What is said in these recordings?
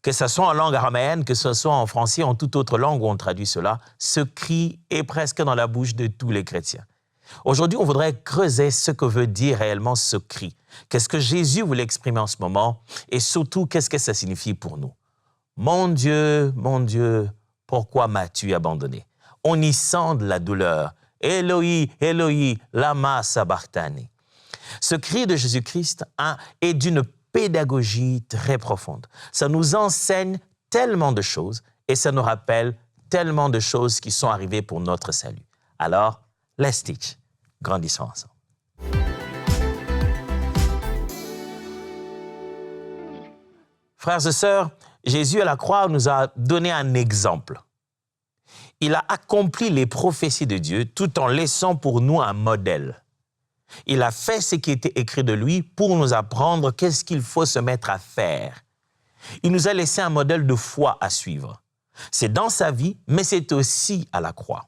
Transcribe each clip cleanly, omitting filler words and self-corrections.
que ce soit en langue araméenne, que ce soit en français, en toute autre langue où on traduit cela, ce cri est presque dans la bouche de tous les chrétiens. Aujourd'hui, on voudrait creuser ce que veut dire réellement ce cri. Qu'est-ce que Jésus voulait exprimer en ce moment et surtout, qu'est-ce que ça signifie pour nous? Mon Dieu, pourquoi m'as-tu abandonné? On y sent de la douleur. Eloi, Eloi, lama sabachthani. Ce cri de Jésus-Christ est d'une pédagogie très profonde. Ça nous enseigne tellement de choses et ça nous rappelle tellement de choses qui sont arrivées pour notre salut. Alors, let's teach. Grandissons ensemble. Frères et sœurs, Jésus à la croix nous a donné un exemple. Il a accompli les prophéties de Dieu tout en laissant pour nous un modèle. Il a fait ce qui était écrit de lui pour nous apprendre qu'est-ce qu'il faut se mettre à faire. Il nous a laissé un modèle de foi à suivre. C'est dans sa vie, mais c'est aussi à la croix.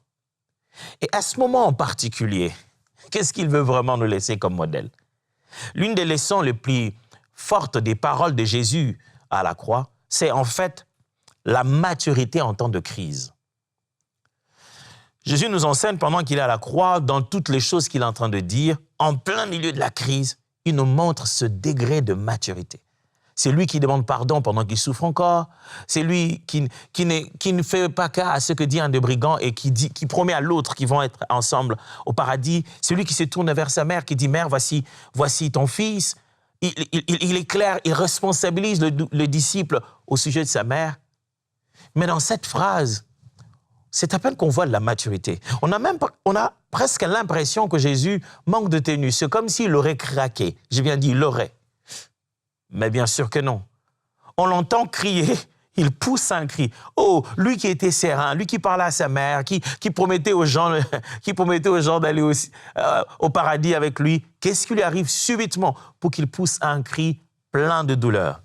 Et à ce moment en particulier, qu'est-ce qu'il veut vraiment nous laisser comme modèle? L'une des leçons les plus fortes des paroles de Jésus à la croix, c'est en fait la maturité en temps de crise. Jésus nous enseigne pendant qu'il est à la croix, dans toutes les choses qu'il est en train de dire, en plein milieu de la crise, il nous montre ce degré de maturité. C'est lui qui demande pardon pendant qu'il souffre encore. C'est lui qui ne fait pas cas à ce que dit un des brigands et qui promet à l'autre qu'ils vont être ensemble au paradis. C'est lui qui se tourne vers sa mère, qui dit « Mère, voici ton fils ». Il est clair, il responsabilise le disciple au sujet de sa mère. Mais dans cette phrase, c'est à peine qu'on voit de la maturité. On a presque l'impression que Jésus manque de tenue. C'est comme s'il aurait craqué. J'ai bien dit, il l'aurait. Mais bien sûr que non. On l'entend crier, il pousse un cri. Oh, lui qui était serein, lui qui parlait à sa mère, qui promettait aux gens d'aller au paradis avec lui, qu'est-ce qui lui arrive subitement pour qu'il pousse un cri plein de douleur?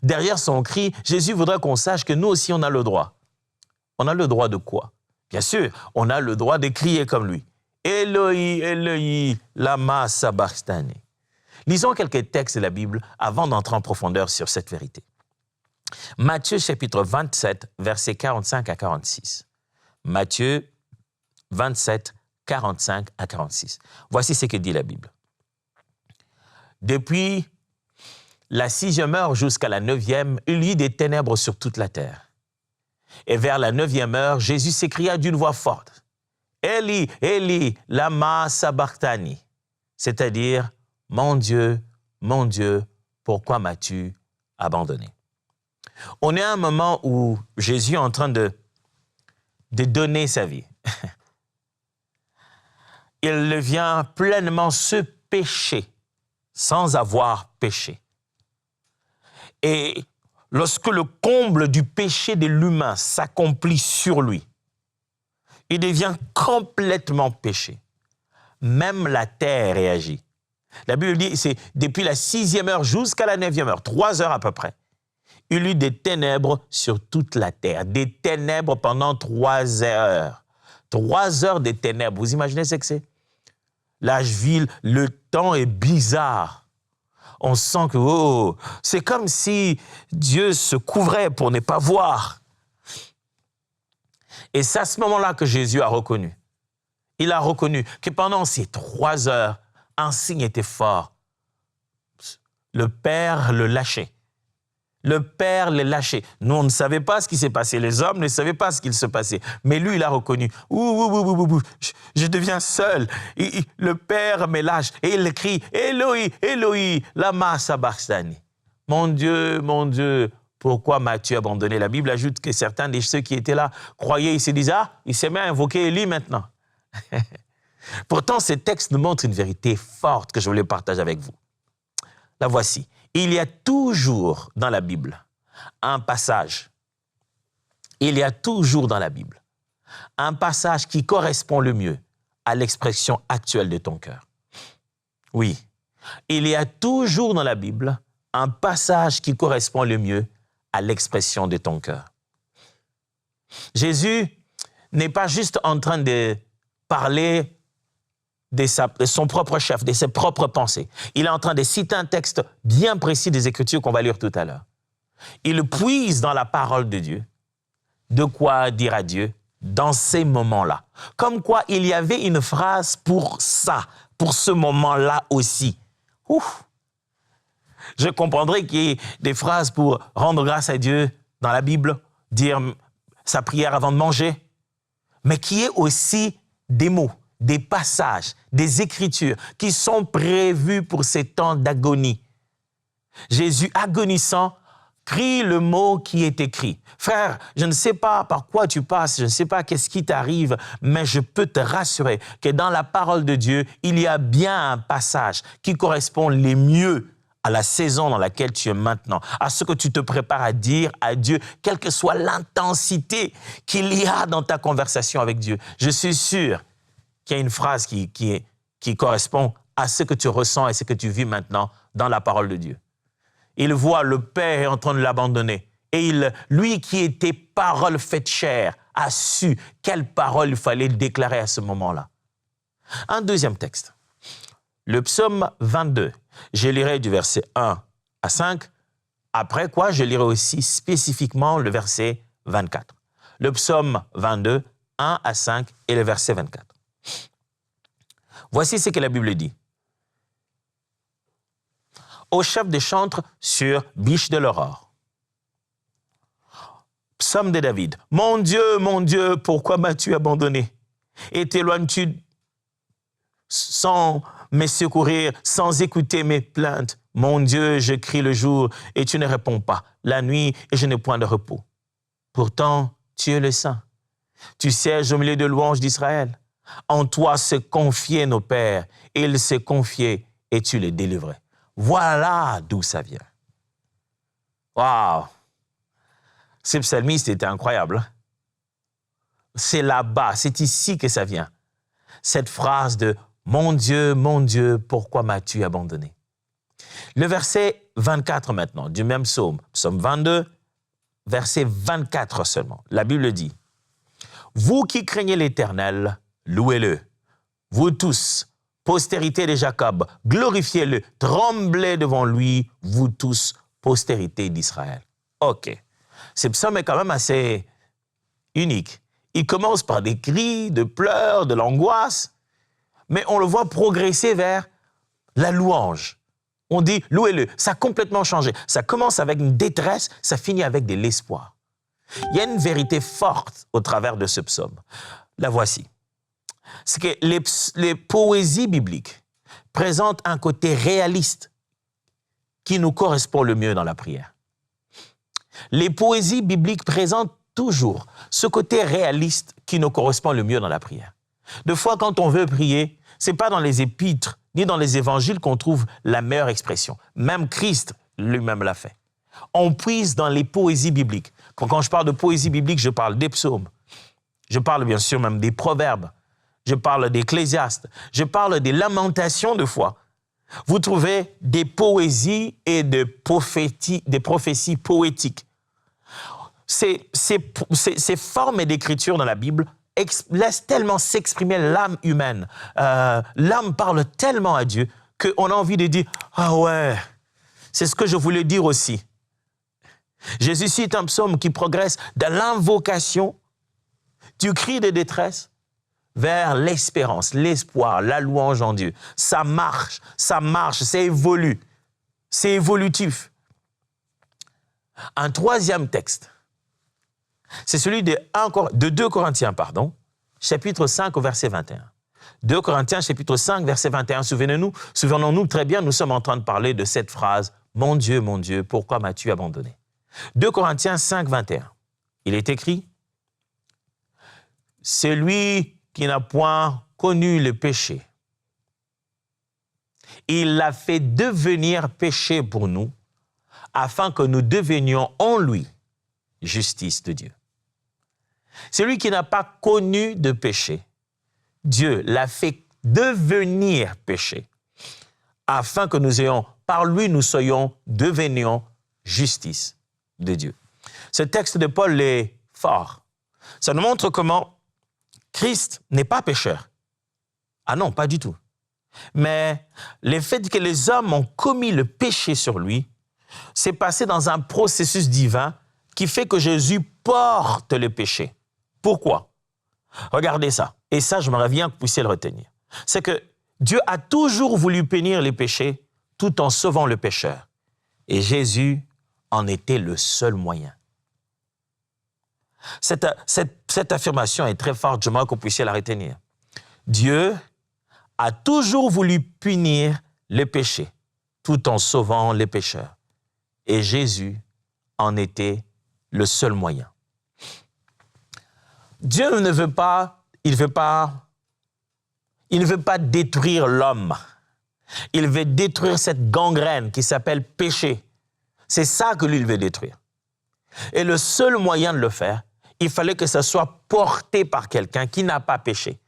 Derrière son cri, Jésus voudrait qu'on sache que nous aussi on a le droit. On a le droit de quoi? Bien sûr, on a le droit de crier comme lui. Eloi, Eloi, lama sabachthani. Lisons quelques textes de la Bible avant d'entrer en profondeur sur cette vérité. Matthieu chapitre 27, versets 45 à 46. Matthieu 27, 45 à 46. Voici ce que dit la Bible. Depuis la 6e heure jusqu'à la 9e, il y eut des ténèbres sur toute la terre. Et vers la 9e heure, Jésus s'écria d'une voix forte, « Eli, Eli, lama sabachthani » c'est-à-dire, « Mon Dieu, pourquoi m'as-tu abandonné » On est à un moment où Jésus est en train de donner sa vie. Il vient pleinement se pécher sans avoir péché. Et lorsque le comble du péché de l'humain s'accomplit sur lui, il devient complètement péché. Même la terre réagit. La Bible dit, c'est depuis la 6e heure jusqu'à la 9e heure, 3 heures à peu près, il y eut des ténèbres sur toute la terre, des ténèbres pendant 3 heures. 3 heures de ténèbres, vous imaginez ce que c'est? La ville, le temps est bizarre. On sent que, c'est comme si Dieu se couvrait pour ne pas voir. Et c'est à ce moment-là que Jésus a reconnu. Il a reconnu que pendant ces 3 heures, un signe était fort. Le Père le lâchait. Le Père le lâchait. Nous, on ne savait pas ce qui s'est passé. Les hommes ne savaient pas ce qu'il se passait. Mais lui, il a reconnu. Je deviens seul. Le Père me lâche. Et il crie, Eloi, Eloi, lama sabachthani. Mon Dieu, pourquoi m'as-tu abandonné? La Bible ajoute que certains de ceux qui étaient là croyaient, ils se disaient, il s'est mis à invoquer Élie maintenant. Pourtant, ce texte nous montre une vérité forte que je voulais partager avec vous. La voici. Il y a toujours dans la Bible un passage. Il y a toujours dans la Bible un passage qui correspond le mieux à l'expression actuelle de ton cœur. Oui, il y a toujours dans la Bible un passage qui correspond le mieux à l'expression de ton cœur. Jésus n'est pas juste en train de parler de son propre chef, de ses propres pensées. Il est en train de citer un texte bien précis des Écritures qu'on va lire tout à l'heure. Il puise dans la parole de Dieu de quoi dire à Dieu dans ces moments-là. Comme quoi, il y avait une phrase pour ça, pour ce moment-là aussi. Ouf! Je comprendrais qu'il y ait des phrases pour rendre grâce à Dieu dans la Bible, dire sa prière avant de manger, mais qu'il y ait aussi des mots, des passages, des écritures qui sont prévus pour ces temps d'agonie. Jésus, agonissant, crie le mot qui est écrit. Frère, je ne sais pas par quoi tu passes, je ne sais pas qu'est-ce qui t'arrive, mais je peux te rassurer que dans la parole de Dieu, il y a bien un passage qui correspond les mieux à la saison dans laquelle tu es maintenant, à ce que tu te prépares à dire à Dieu, quelle que soit l'intensité qu'il y a dans ta conversation avec Dieu. Je suis sûr qu'il y a une phrase qui correspond à ce que tu ressens et ce que tu vis maintenant dans la parole de Dieu. Il voit le Père est en train de l'abandonner. Et lui qui était parole faite chair, a su quelle parole il fallait déclarer à ce moment-là. Un deuxième texte. Le psaume 22. Je lirai du verset 1 à 5. Après quoi, je lirai aussi spécifiquement le verset 24. Le psaume 22, 1 à 5 et le verset 24. Voici ce que la Bible dit. Au chef des chantres sur Biche de l'aurore. Psaume de David. Mon Dieu, pourquoi m'as-tu abandonné? Et t'éloignes-tu sans me secourir, sans écouter mes plaintes? Mon Dieu, je crie le jour et tu ne réponds pas, la nuit et je n'ai point de repos. Pourtant, tu es le Saint. Tu sièges au milieu de louanges d'Israël. En toi se confiaient nos pères, et ils se confiaient et tu les délivrais. Voilà d'où ça vient. Waouh! Ce psalmiste était incroyable. C'est là-bas, c'est ici que ça vient. Cette phrase de « Mon Dieu, pourquoi m'as-tu abandonné ?» Le verset 24 maintenant, du même psaume, psaume 22, verset 24 seulement. La Bible dit « Vous qui craignez l'Éternel, louez-le. Vous tous, postérité de Jacob, glorifiez-le, tremblez devant lui, vous tous, postérité d'Israël. » OK. Ce psaume est quand même assez unique. Il commence par des cris, de pleurs, de l'angoisse, mais on le voit progresser vers la louange. On dit « louez-le ». Ça a complètement changé. Ça commence avec une détresse, ça finit avec de l'espoir. Il y a une vérité forte au travers de ce psaume. La voici. C'est que les poésies bibliques présentent un côté réaliste qui nous correspond le mieux dans la prière. Les poésies bibliques présentent toujours ce côté réaliste qui nous correspond le mieux dans la prière. Des fois, quand on veut prier, ce n'est pas dans les épîtres ni dans les évangiles qu'on trouve la meilleure expression. Même Christ lui-même l'a fait. On puise dans les poésies bibliques. Quand je parle de poésie biblique, je parle des psaumes. Je parle bien sûr même des proverbes. Je parle d'Ecclésiaste. Je parle des lamentations de foi. Vous trouvez des poésies et des prophéties poétiques. Ces formes d'écriture dans la Bible laissent tellement s'exprimer l'âme humaine. L'âme parle tellement à Dieu qu'on a envie de dire « Ah ouais, c'est ce que je voulais dire aussi ». Jésus cite un psaume qui progresse de l'invocation, du cri de détresse, vers l'espérance, l'espoir, la louange en Dieu. Ça marche, ça évolue, c'est évolutif. Un troisième texte, c'est celui de 2 Corinthiens, chapitre 5 au verset 21. 2 Corinthiens, chapitre 5, verset 21. Souvenons-nous très bien, nous sommes en train de parler de cette phrase « Mon Dieu, pourquoi m'as-tu abandonné ?» 2 Corinthiens 5, 21. Il est écrit « Celui qui n'a point connu le péché, il l'a fait devenir péché pour nous, afin que nous devenions en lui justice de Dieu. » Celui qui n'a pas connu de péché, Dieu l'a fait devenir péché, afin que nous ayons, par lui, nous devenions justice de Dieu. Ce texte de Paul est fort. Ça nous montre comment Christ n'est pas pécheur. Ah non, pas du tout. Mais le fait que les hommes ont commis le péché sur lui c'est passé dans un processus divin qui fait que Jésus porte le péché. Pourquoi? Regardez ça. Et ça, je me reviens que vous puissiez le retenir. C'est que Dieu a toujours voulu punir les péchés tout en sauvant le pécheur. Et Jésus en était le seul moyen. Cette affirmation est très forte, j'aimerais que vous puissiez la retenir. Dieu a toujours voulu punir les péchés tout en sauvant les pécheurs. Et Jésus en était le seul moyen. Dieu ne veut pas, il ne veut pas détruire l'homme. Il veut détruire cette gangrène qui s'appelle péché. C'est ça que lui, il veut détruire. Et le seul moyen de le faire, il fallait que ça soit porté par quelqu'un qui n'a pas péché.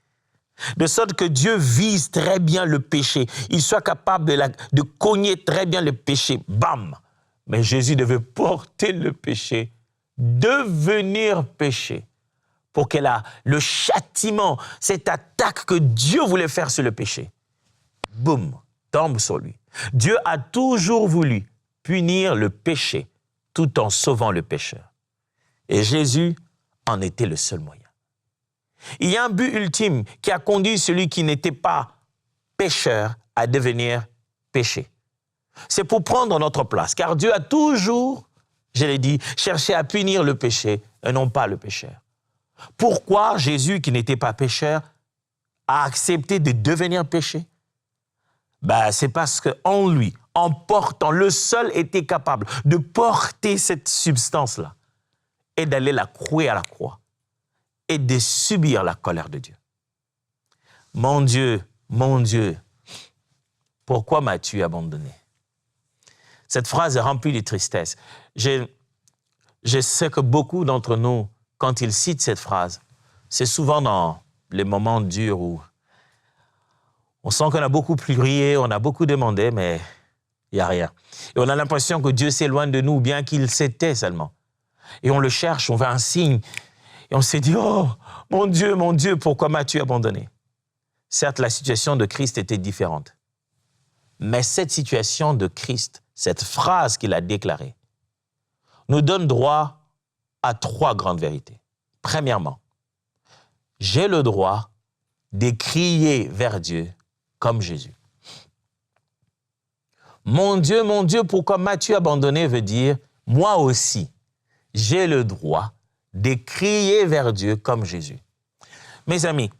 De sorte que Dieu vise très bien le péché. Il soit capable de cogner très bien le péché. Bam! Mais Jésus devait porter le péché, devenir péché, pour que le châtiment, cette attaque que Dieu voulait faire sur le péché, boum, tombe sur lui. Dieu a toujours voulu punir le péché tout en sauvant le pécheur. Et Jésus en était le seul moyen. Il y a un but ultime qui a conduit celui qui n'était pas pécheur à devenir péché. C'est pour prendre notre place, car Dieu a toujours, je l'ai dit, cherché à punir le péché et non pas le pécheur. Pourquoi Jésus, qui n'était pas pécheur, a accepté de devenir péché? C'est parce qu'en lui, en portant, le seul était capable de porter cette substance-là et d'aller la clouer à la croix et de subir la colère de Dieu. Mon Dieu, pourquoi m'as-tu abandonné? Cette phrase est remplie de tristesse. Je sais que beaucoup d'entre nous, quand ils citent cette phrase, c'est souvent dans les moments durs où on sent qu'on a beaucoup prié, on a beaucoup demandé, mais il n'y a rien. Et on a l'impression que Dieu s'éloigne de nous, bien qu'il s'était seulement. Et on le cherche, on veut un signe. Et on s'est dit, oh, mon Dieu, pourquoi m'as-tu abandonné? Certes, la situation de Christ était différente. Mais cette situation de Christ, cette phrase qu'il a déclarée, nous donne droit à 3 grandes vérités. Premièrement, j'ai le droit de crier vers Dieu comme Jésus. Mon Dieu, pourquoi m'as-tu abandonné veut dire, moi aussi, j'ai le droit de crier vers Dieu comme Jésus. Mes amis,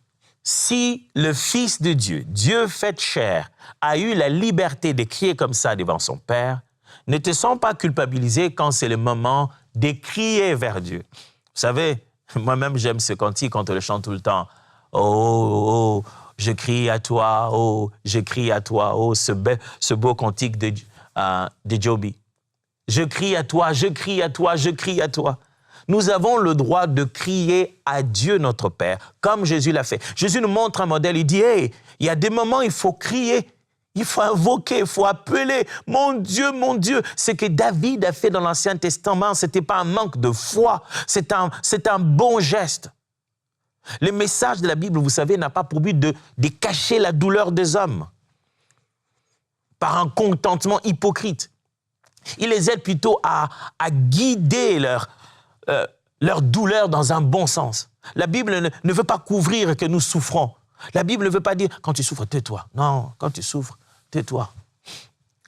si le Fils de Dieu, Dieu fait chair, a eu la liberté de crier comme ça devant son Père, ne te sens pas culpabilisé quand c'est le moment de crier vers Dieu. Vous savez, moi-même, j'aime ce cantique quand on le chante tout le temps. Oh, je crie à toi, oh, je crie à toi, oh, ce beau cantique de Joby. Je crie à toi, je crie à toi, je crie à toi. Nous avons le droit de crier à Dieu notre Père, comme Jésus l'a fait. Jésus nous montre un modèle, il dit, hey, il y a des moments, il faut crier, il faut invoquer, il faut appeler. Mon Dieu, ce que David a fait dans l'Ancien Testament, ce n'était pas un manque de foi, c'est un bon geste. Le message de la Bible, vous savez, n'a pas pour but de cacher la douleur des hommes par un contentement hypocrite. Il les aide plutôt à guider leur douleur dans un bon sens. La Bible ne veut pas couvrir que nous souffrons. La Bible ne veut pas dire, quand tu souffres, tais-toi. Non, quand tu souffres, tais-toi.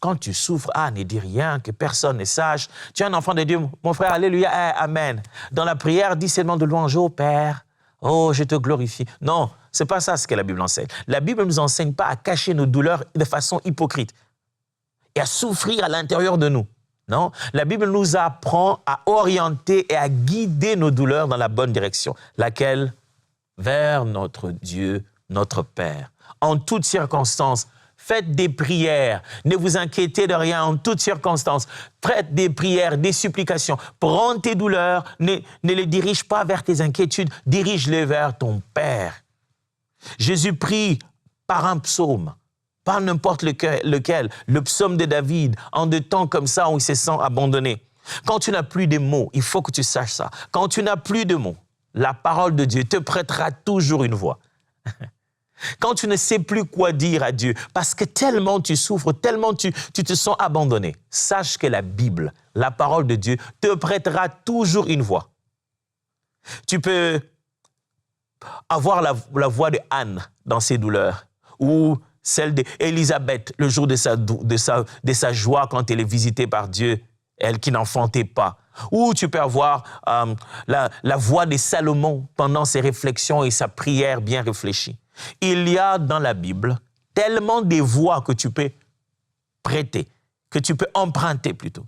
Quand tu souffres, ne dis rien, que personne ne sache. Tu es un enfant de Dieu, mon frère, alléluia, amen. Dans la prière, dis seulement de louange au Père. Oh, je te glorifie. Non, c'est pas ça ce que la Bible enseigne. La Bible ne nous enseigne pas à cacher nos douleurs de façon hypocrite et à souffrir à l'intérieur de nous. Non, la Bible nous apprend à orienter et à guider nos douleurs dans la bonne direction. Laquelle? Vers notre Dieu, notre Père. En toutes circonstances, faites des prières. Ne vous inquiétez de rien en toutes circonstances. Faites des prières, des supplications. Prends tes douleurs, ne les dirige pas vers tes inquiétudes, dirige-les vers ton Père. Jésus prie par un psaume. Pas n'importe lequel, le psaume de David, en des temps comme ça où il se sent abandonné. Quand tu n'as plus de mots, il faut que tu saches ça. Quand tu n'as plus de mots, la parole de Dieu te prêtera toujours une voix. Quand tu ne sais plus quoi dire à Dieu, parce que tellement tu souffres, tellement tu te sens abandonné, sache que la Bible, la parole de Dieu, te prêtera toujours une voix. Tu peux avoir la voix de Anne dans ses douleurs, ou celle d'Élisabeth le jour de sa joie quand elle est visitée par Dieu, elle qui n'enfantait pas. Ou tu peux avoir la voix de Salomon pendant ses réflexions et sa prière bien réfléchie. Il y a dans la Bible tellement de voix que tu peux prêter, que tu peux emprunter plutôt.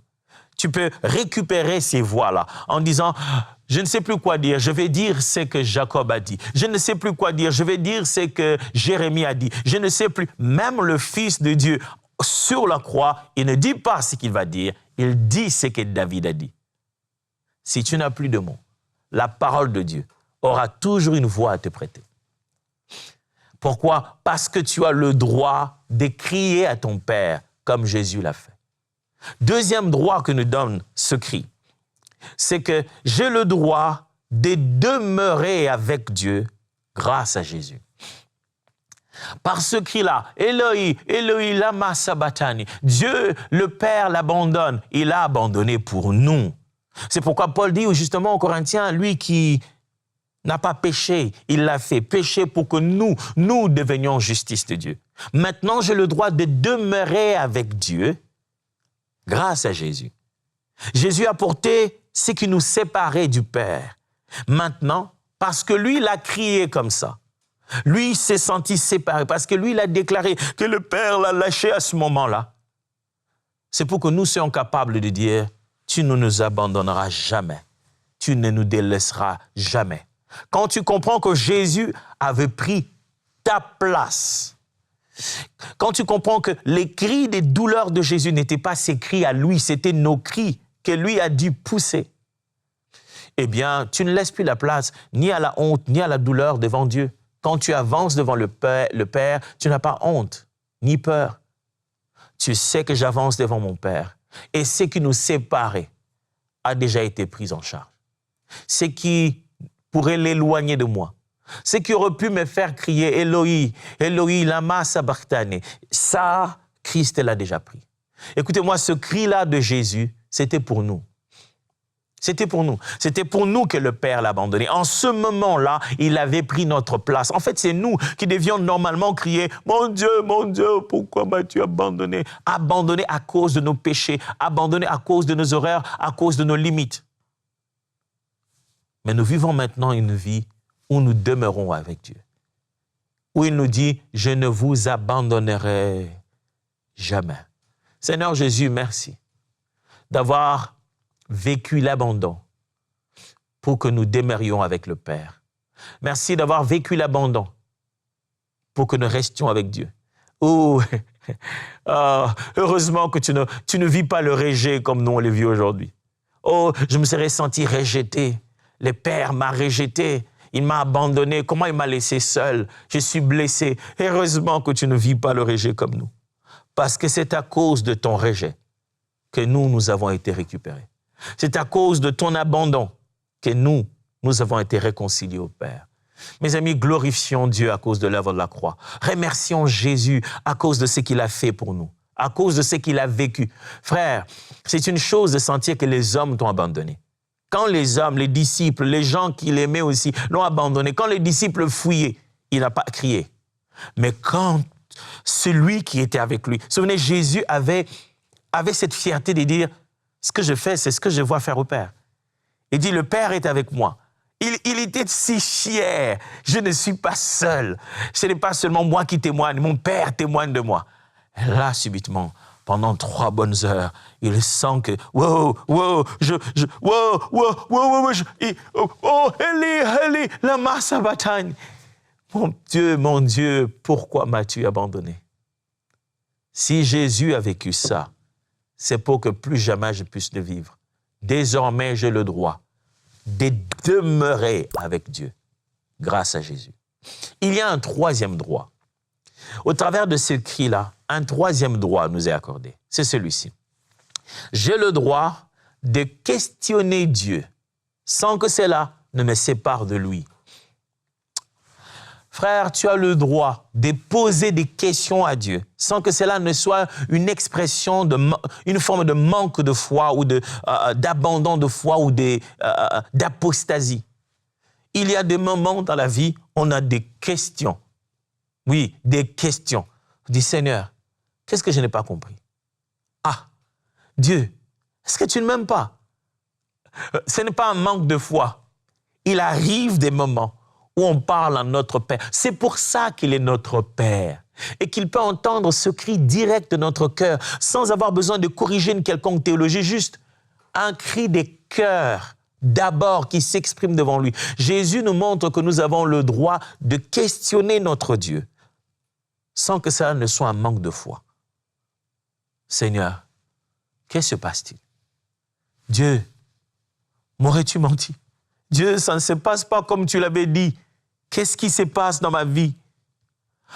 Tu peux récupérer ces voix-là en disant « Je ne sais plus quoi dire, je vais dire ce que Jacob a dit. Je ne sais plus quoi dire, je vais dire ce que Jérémie a dit. Je ne sais plus. » Même le Fils de Dieu sur la croix, il ne dit pas ce qu'il va dire, il dit ce que David a dit. Si tu n'as plus de mots, la parole de Dieu aura toujours une voix à te prêter. Pourquoi? Parce que tu as le droit de crier à ton Père comme Jésus l'a fait. Deuxième droit que nous donne ce cri, c'est que j'ai le droit de demeurer avec Dieu grâce à Jésus. Par ce cri-là, Eloi, Eloi, lama sabachthani, Dieu, le Père, l'abandonne. Il l'a abandonné pour nous. C'est pourquoi Paul dit justement aux Corinthiens, lui qui n'a pas péché, il l'a fait pécher pour que nous devenions justice de Dieu. Maintenant, j'ai le droit de demeurer avec Dieu grâce à Jésus. Jésus a porté ce qui nous séparait du Père. Maintenant, parce que lui, il a crié comme ça, lui, il s'est senti séparé, parce que lui, il a déclaré que le Père l'a lâché à ce moment-là. C'est pour que nous soyons capables de dire, tu ne nous abandonneras jamais, tu ne nous délaisseras jamais. Quand tu comprends que Jésus avait pris ta place, quand tu comprends que les cris des douleurs de Jésus n'étaient pas ses cris à lui, c'était nos cris que lui a dû pousser, eh bien, tu ne laisses plus la place ni à la honte, ni à la douleur devant Dieu. Quand tu avances devant le Père, tu n'as pas honte, ni peur. Tu sais que j'avance devant mon Père. Et ce qui nous séparait a déjà été pris en charge. Ce qui pourrait l'éloigner de moi, ce qui aurait pu me faire crier « Eloi, Eloi, lama sabachthani », ça, Christ l'a déjà pris. Écoutez-moi, ce cri-là de Jésus, c'était pour nous. C'était pour nous. C'était pour nous que le Père l'a abandonné. En ce moment-là, il avait pris notre place. En fait, c'est nous qui devions normalement crier « Mon Dieu, pourquoi m'as-tu abandonné ?» Abandonné à cause de nos péchés, abandonné à cause de nos erreurs, à cause de nos limites. Mais nous vivons maintenant une vie où nous demeurons avec Dieu. Où il nous dit « Je ne vous abandonnerai jamais ». Seigneur Jésus, merci d'avoir vécu l'abandon pour que nous demeurions avec le Père. Merci d'avoir vécu l'abandon pour que nous restions avec Dieu. Oh, heureusement que tu ne vis pas le rejet comme nous on le vit aujourd'hui. Oh, je me serais senti rejeté. Le Père m'a rejeté. Il m'a abandonné. Comment il m'a laissé seul? Je suis blessé. Heureusement que tu ne vis pas le rejet comme nous. Parce que c'est à cause de ton rejet que nous avons été récupérés. C'est à cause de ton abandon que nous avons été réconciliés au Père. Mes amis, glorifions Dieu à cause de l'œuvre de la croix. Remercions Jésus à cause de ce qu'il a fait pour nous, à cause de ce qu'il a vécu. Frère, c'est une chose de sentir que les hommes t'ont abandonné. Quand les hommes, les disciples, les gens qu'il aimait aussi l'ont abandonné, quand les disciples fuyaient, il n'a pas crié. Mais quand celui qui était avec lui, souvenez, Jésus avait cette fierté de dire « Ce que je fais, c'est ce que je vois faire au Père. » Il dit « Le Père est avec moi. » Il était si fier. Je ne suis pas seul. Ce n'est pas seulement moi qui témoigne, mon Père témoigne de moi. Et là, subitement, pendant 3 bonnes heures, il sent que, Eli, lama sabachthani. Mon Dieu, pourquoi m'as-tu abandonné? Si Jésus a vécu ça, c'est pour que plus jamais je puisse le vivre. Désormais, j'ai le droit de demeurer avec Dieu grâce à Jésus. Il y a un 3e droit. Au travers de ce cri-là, un 3e droit nous est accordé. C'est celui-ci. J'ai le droit de questionner Dieu sans que cela ne me sépare de lui. Frère, tu as le droit de poser des questions à Dieu sans que cela ne soit une expression, une forme de manque de foi ou d'abandon de foi ou d'apostasie. Il y a des moments dans la vie, on a des questions. Oui, des questions. Je dis, Seigneur, qu'est-ce que je n'ai pas compris? Ah, Dieu, est-ce que tu ne m'aimes pas? Ce n'est pas un manque de foi. Il arrive des moments où on parle à notre Père. C'est pour ça qu'il est notre Père et qu'il peut entendre ce cri direct de notre cœur sans avoir besoin de corriger une quelconque théologie, juste un cri des cœurs d'abord qui s'exprime devant lui. Jésus nous montre que nous avons le droit de questionner notre Dieu sans que cela ne soit un manque de foi. Seigneur, qu'est-ce qui se passe-t-il? Dieu, m'aurais-tu menti? Dieu, ça ne se passe pas comme tu l'avais dit. Qu'est-ce qui se passe dans ma vie?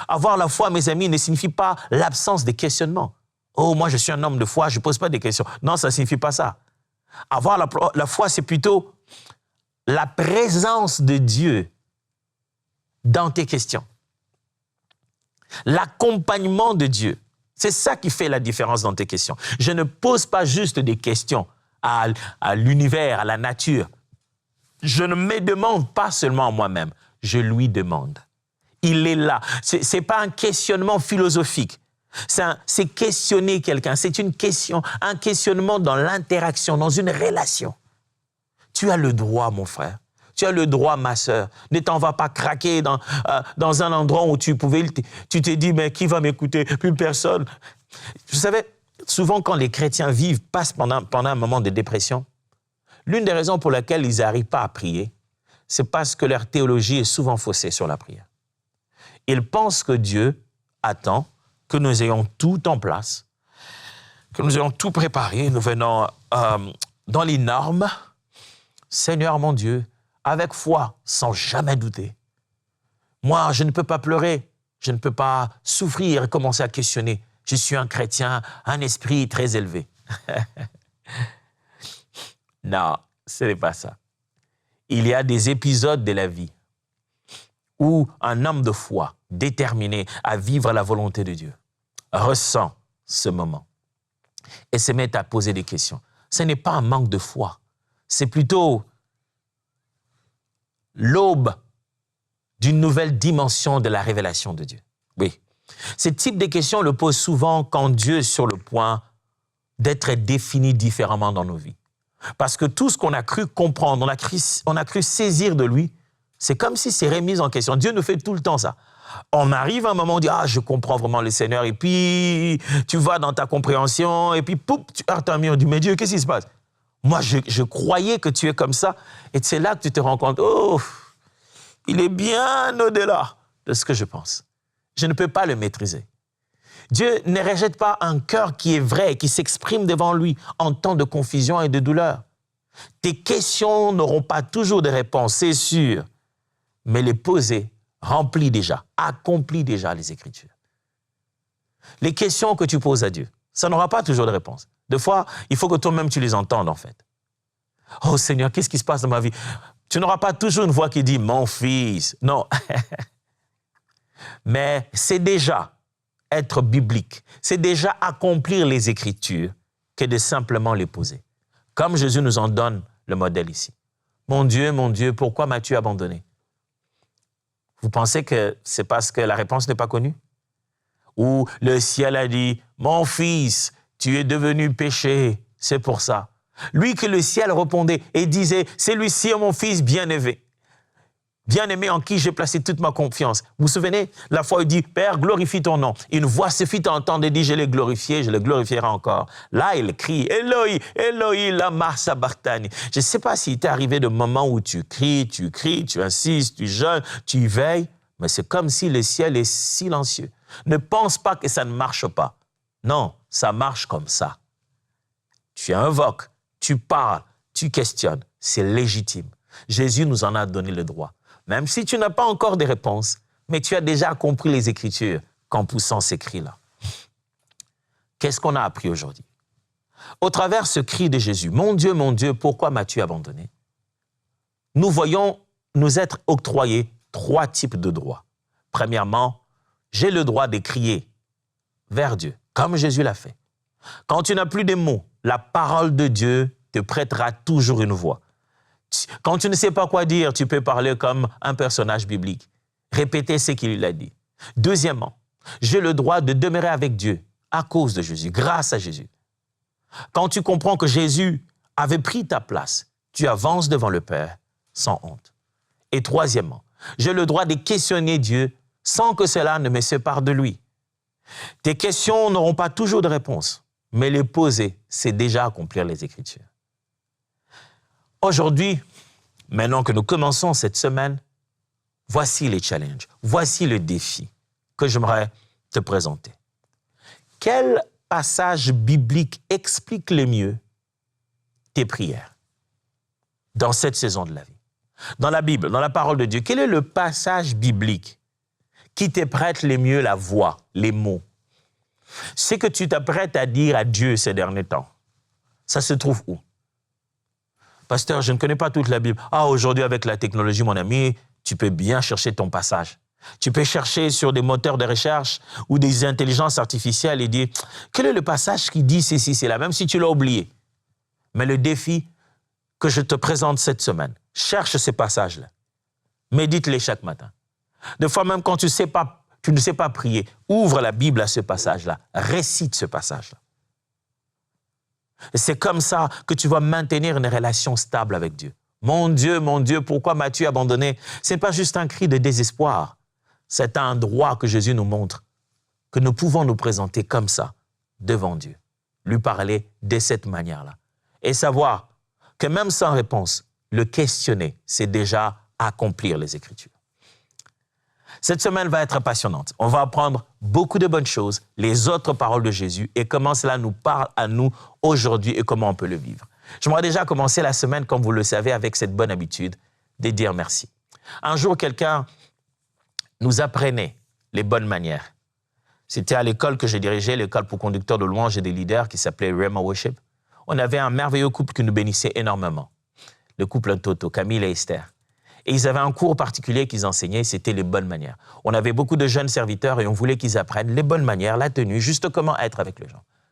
Avoir la foi, mes amis, ne signifie pas l'absence de questionnement. Oh, moi, je suis un homme de foi, je ne pose pas de questions. Non, ça ne signifie pas ça. Avoir la foi, c'est plutôt la présence de Dieu dans tes questions. L'accompagnement de Dieu. C'est ça qui fait la différence dans tes questions. Je ne pose pas juste des questions à l'univers, à la nature. Je ne me demande pas seulement à moi-même, je lui demande. Il est là. Ce n'est pas un questionnement philosophique. C'est questionner quelqu'un. C'est une question, un questionnement dans l'interaction, dans une relation. Tu as le droit, mon frère. Tu as le droit, ma sœur. Ne t'en vas pas craquer dans un endroit où tu t'es dit, mais qui va m'écouter? Plus personne. Vous savez, souvent quand les chrétiens passent pendant un moment de dépression, l'une des raisons pour lesquelles ils n'arrivent pas à prier, c'est parce que leur théologie est souvent faussée sur la prière. Ils pensent que Dieu attend que nous ayons tout en place, que nous ayons tout préparé, nous venons dans les normes. Seigneur mon Dieu, avec foi, sans jamais douter. Moi, je ne peux pas pleurer, je ne peux pas souffrir et commencer à questionner. Je suis un chrétien, un esprit très élevé. Non, ce n'est pas ça. Il y a des épisodes de la vie où un homme de foi, déterminé à vivre la volonté de Dieu, ressent ce moment et se met à poser des questions. Ce n'est pas un manque de foi, c'est plutôt l'aube d'une nouvelle dimension de la révélation de Dieu. Oui, ce type de questions le pose souvent quand Dieu est sur le point d'être défini différemment dans nos vies. Parce que tout ce qu'on a cru comprendre, on a cru saisir de lui, c'est comme si c'est remis en question. Dieu nous fait tout le temps ça. On arrive à un moment où on dit « Ah, je comprends vraiment le Seigneur » et puis tu vas dans ta compréhension et puis poup, tu heurtes un mur. On dit « Mais Dieu, qu'est-ce qui se passe ?» Moi, je croyais que tu es comme ça et c'est là que tu te rends compte « Oh, il est bien au-delà de ce que je pense. Je ne peux pas le maîtriser. » Dieu ne rejette pas un cœur qui est vrai, qui s'exprime devant lui en temps de confusion et de douleur. Tes questions n'auront pas toujours de réponse, c'est sûr, mais les poser remplit déjà, accomplit déjà les Écritures. Les questions que tu poses à Dieu, ça n'aura pas toujours de réponse. Des fois, il faut que toi-même tu les entendes en fait. Oh Seigneur, qu'est-ce qui se passe dans ma vie? Tu n'auras pas toujours une voix qui dit « Mon fils ». Non. Mais c'est déjà être biblique, c'est déjà accomplir les Écritures que de simplement les poser. Comme Jésus nous en donne le modèle ici. Mon Dieu, pourquoi m'as-tu abandonné? Vous pensez que c'est parce que la réponse n'est pas connue? Ou le ciel a dit, mon fils, tu es devenu péché, c'est pour ça. Lui que le ciel répondait et disait, celui-ci est mon fils bien-aimé. Bien-aimé en qui j'ai placé toute ma confiance. Vous vous souvenez, la fois il dit, Père, glorifie ton nom. Une voix se fit entendre et dit, je l'ai glorifié, je le glorifierai encore. Là, il crie, Eloi, Eloi, lama sabachthani. Je ne sais pas s'il t'est arrivé de moments où tu cries, tu insistes, tu jeûnes, tu veilles, mais c'est comme si le ciel est silencieux. Ne pense pas que ça ne marche pas. Non, ça marche comme ça. Tu invoques, tu parles, tu questionnes. C'est légitime. Jésus nous en a donné le droit. Même si tu n'as pas encore de réponses, mais tu as déjà compris les Écritures qu'en poussant ces cris-là. Qu'est-ce qu'on a appris aujourd'hui? Au travers ce cri de Jésus, mon Dieu, pourquoi m'as-tu abandonné? Nous voyons nous être octroyés 3 types de droits. Premièrement, j'ai le droit de crier vers Dieu, comme Jésus l'a fait. Quand tu n'as plus de mots, la parole de Dieu te prêtera toujours une voix. Quand tu ne sais pas quoi dire, tu peux parler comme un personnage biblique. Répéter ce qu'il a dit. Deuxièmement, j'ai le droit de demeurer avec Dieu à cause de Jésus, grâce à Jésus. Quand tu comprends que Jésus avait pris ta place, tu avances devant le Père sans honte. Et troisièmement, j'ai le droit de questionner Dieu sans que cela ne me sépare de lui. Tes questions n'auront pas toujours de réponse, mais les poser, c'est déjà accomplir les Écritures. Aujourd'hui, maintenant que nous commençons cette semaine, voici les challenges, voici le défi que j'aimerais te présenter. Quel passage biblique explique le mieux tes prières dans cette saison de la vie? Dans la Bible, dans la parole de Dieu, quel est le passage biblique qui te prête le mieux la voix, les mots? Ce que tu t'apprêtes à dire à Dieu ces derniers temps, ça se trouve où? Pasteur, je ne connais pas toute la Bible. Ah, aujourd'hui, avec la technologie, mon ami, tu peux bien chercher ton passage. Tu peux chercher sur des moteurs de recherche ou des intelligences artificielles et dire quel est le passage qui dit ceci, c'est là, même si tu l'as oublié. Mais le défi que je te présente cette semaine, cherche ces passages-là. Médite-les chaque matin. Des fois, même quand tu ne sais pas prier, ouvre la Bible à ce passage-là. Récite ce passage-là. Et c'est comme ça que tu vas maintenir une relation stable avec Dieu. Mon Dieu, pourquoi m'as-tu abandonné? Ce n'est pas juste un cri de désespoir. C'est un droit que Jésus nous montre, que nous pouvons nous présenter comme ça, devant Dieu. Lui parler de cette manière-là. Et savoir que même sans réponse, le questionner, c'est déjà accomplir les Écritures. Cette semaine va être passionnante. On va apprendre beaucoup de bonnes choses, les autres paroles de Jésus et comment cela nous parle à nous aujourd'hui et comment on peut le vivre. J'aimerais déjà commencer la semaine, comme vous le savez, avec cette bonne habitude de dire merci. Un jour, quelqu'un nous apprenait les bonnes manières. C'était à l'école que j'ai dirigée, l'école pour conducteurs de louanges et des leaders qui s'appelait Rhema Worship. On avait un merveilleux couple qui nous bénissait énormément. Le couple Toto, Camille et Esther. Et ils avaient un cours particulier qu'ils enseignaient, c'était les bonnes manières. On avait beaucoup de jeunes serviteurs et on voulait qu'ils apprennent les bonnes manières, la tenue, juste comment être avec les gens.